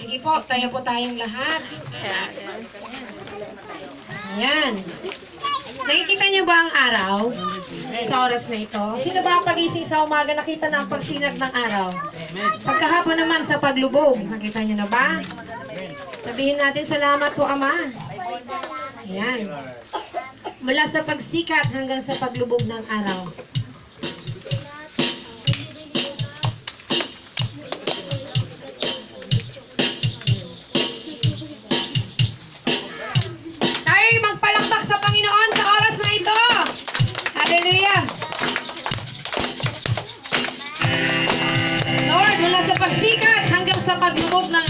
Sige po, tayo po tayong lahat. Ayan. Nakikita niyo ba ang araw sa oras na ito? Sino ba pagising sa umaga nakita na ang pagsinag ng araw? Pagkahapon naman sa paglubog, nakita niyo na ba? Sabihin natin salamat po, Ama. Ayan. Mula sa pagsikat hanggang sa paglubog ng araw. Magpalakpak sa Panginoon sa oras na ito. Hallelujah. Lord, mula sa pagsikat hanggang sa paglubog ng